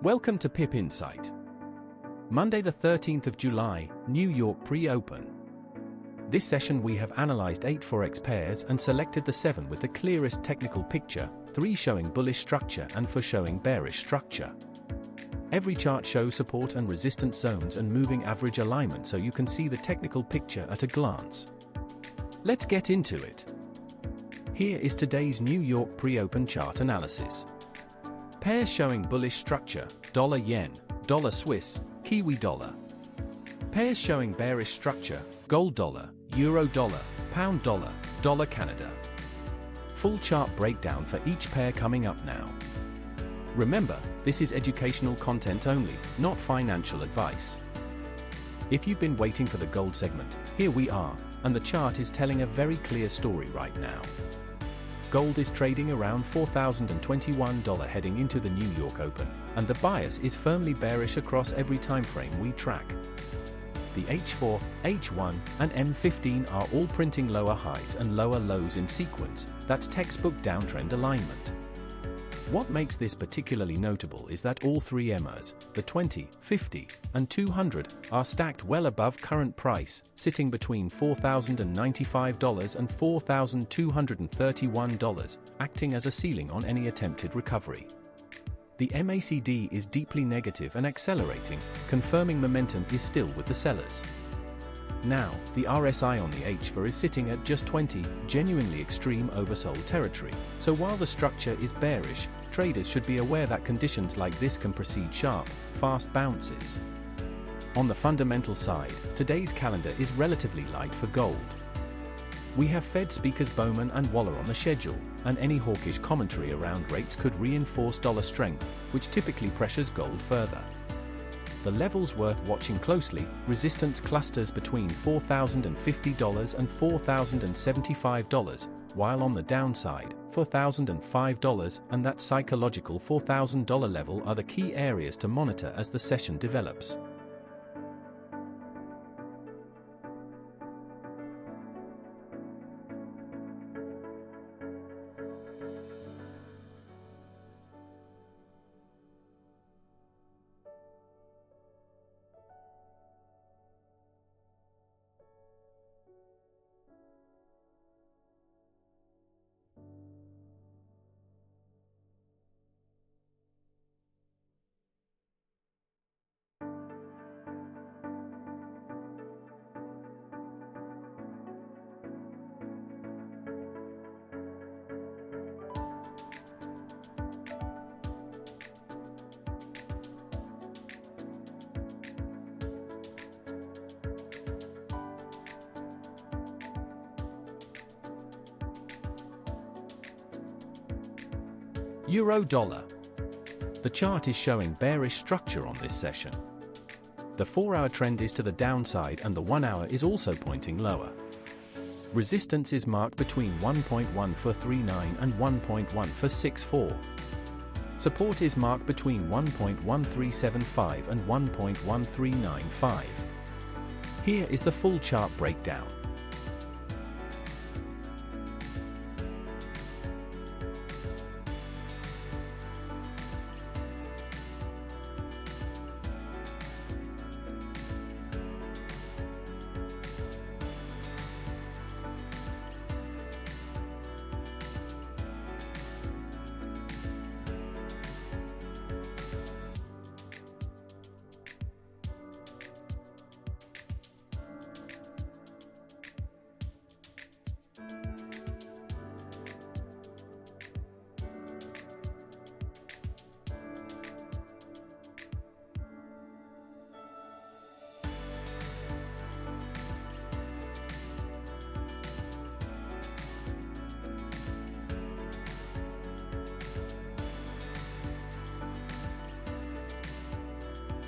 Welcome to Pip Insight. Monday the 13th of July, New York pre-open. This session we have analyzed 8 Forex pairs and selected the 7 with the clearest technical picture, 3 showing bullish structure and 4 showing bearish structure. Every chart shows support and resistance zones and moving average alignment so you can see the technical picture at a glance. Let's get into it. Here is today's New York pre-open chart analysis. Pairs showing bullish structure, dollar yen, dollar Swiss, Kiwi dollar. Pairs showing bearish structure, gold dollar, euro dollar, pound dollar, dollar Canada. Full chart breakdown for each pair coming up now. Remember, this is educational content only, not financial advice. If you've been waiting for the gold segment, here we are, and the chart is telling a very clear story right now. Gold is trading around $4,021 heading into the New York Open, and the bias is firmly bearish across every time frame we track. The H4, H1, and M15 are all printing lower highs and lower lows in sequence. That's textbook downtrend alignment. What makes this particularly notable is that all 3 EMAs, the 20, 50, and 200, are stacked well above current price, sitting between $4,095 and $4,231, acting as a ceiling on any attempted recovery. The MACD is deeply negative and accelerating, confirming momentum is still with the sellers. Now, the RSI on the H4 is sitting at just 20, genuinely extreme oversold territory, so while the structure is bearish, traders should be aware that conditions like this can precede sharp, fast bounces. On the fundamental side, today's calendar is relatively light for gold. We have Fed speakers Bowman and Waller on the schedule, and any hawkish commentary around rates could reinforce dollar strength, which typically pressures gold further. The levels worth watching closely, resistance clusters between $4,050 and $4,075, while on the downside, $4,005 and that psychological $4,000 level are the key areas to monitor as the session develops. Euro dollar. The chart is showing bearish structure on this session. The 4-hour trend is to the downside and the 1-hour is also pointing lower. Resistance is marked between 1.1439 and 1.1464. Support is marked between 1.1375 and 1.1395. Here is the full chart breakdown.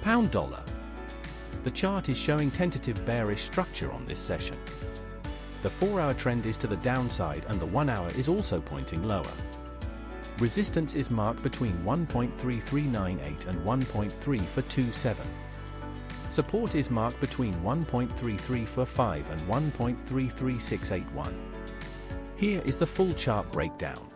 Pound dollar. The chart is showing tentative bearish structure on this session. The 4-hour trend is to the downside and the 1-hour is also pointing lower. Resistance is marked between 1.3398 and 1.3427. Support is marked between 1.3345 and 1.33681. Here is the full chart breakdown.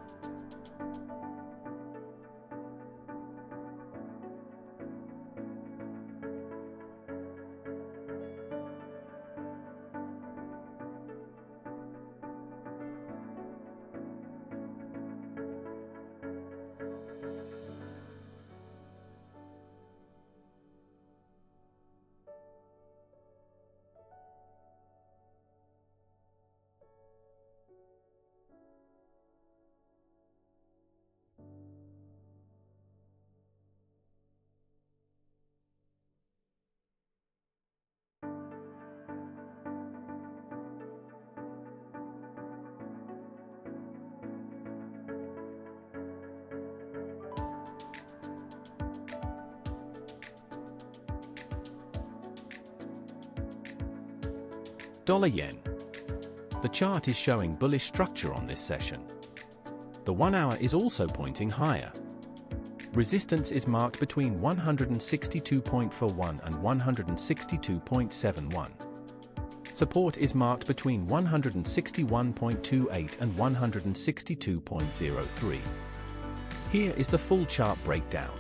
Dollar yen. The chart is showing bullish structure on this session. The 1 hour is also pointing higher. Resistance is marked between 162.41 and 162.71. Support is marked between 161.28 and 162.03. Here is the full chart breakdown.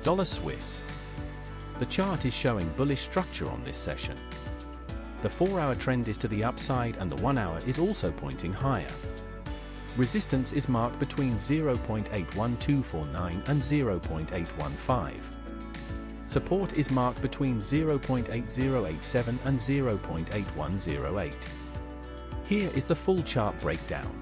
Dollar Swiss. The chart is showing bullish structure on this session. The 4-hour trend is to the upside and the 1 hour is also pointing higher. Resistance is marked between 0.81249 and 0.815. Support is marked between 0.8087 and 0.8108. Here is the full chart breakdown.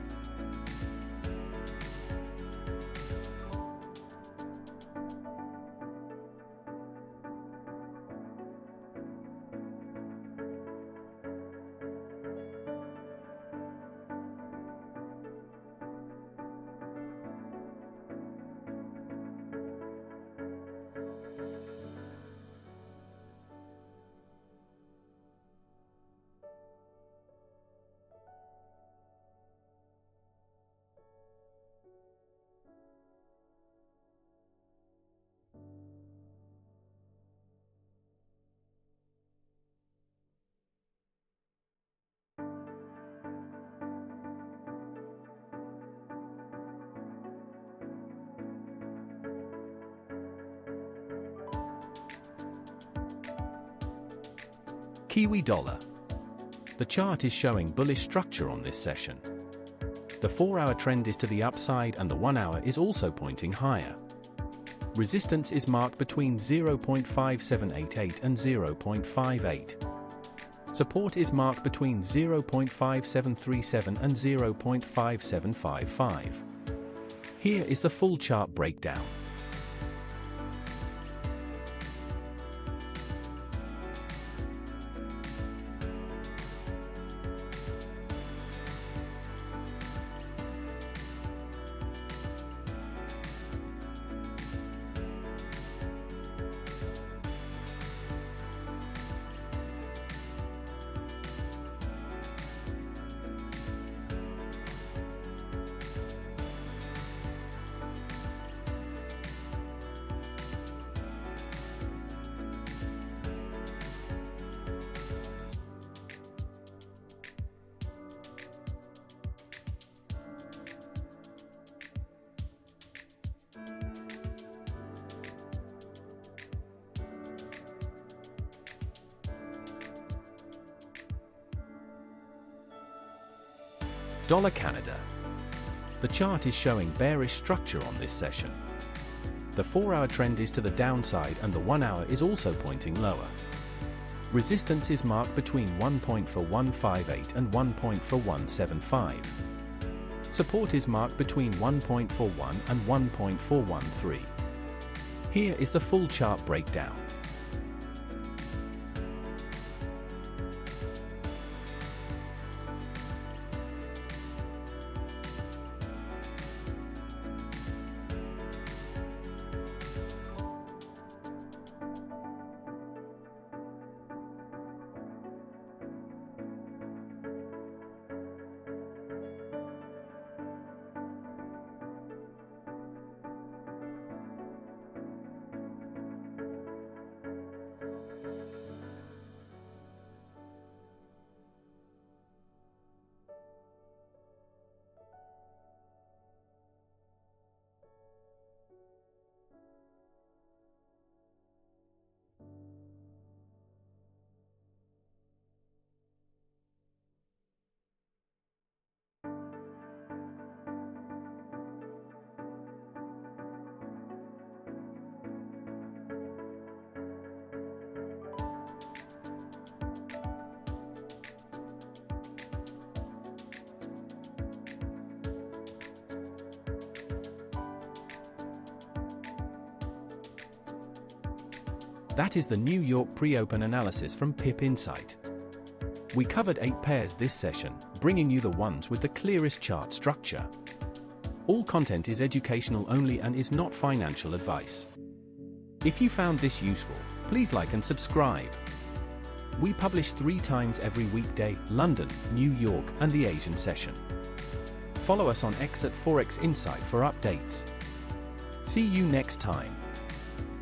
Kiwi dollar. The chart is showing bullish structure on this session. The 4-hour trend is to the upside and the 1 hour is also pointing higher. Resistance is marked between 0.5788 and 0.58. Support is marked between 0.5737 and 0.5755. Here is the full chart breakdown. Dollar Canada. The chart is showing bearish structure on this session. The 4-hour trend is to the downside and the 1 hour is also pointing lower. Resistance is marked between 1.4158 and 1.4175. Support is marked between 1.41 and 1.413. Here is the full chart breakdown. That is the New York pre-open analysis from Pip Insight. We covered 8 pairs this session, bringing you the ones with the clearest chart structure. All content is educational only and is not financial advice. If you found this useful, please like and subscribe. We publish 3 times every weekday: London, New York, and the Asian session. Follow us on X at Forex Insight for updates. See you next time.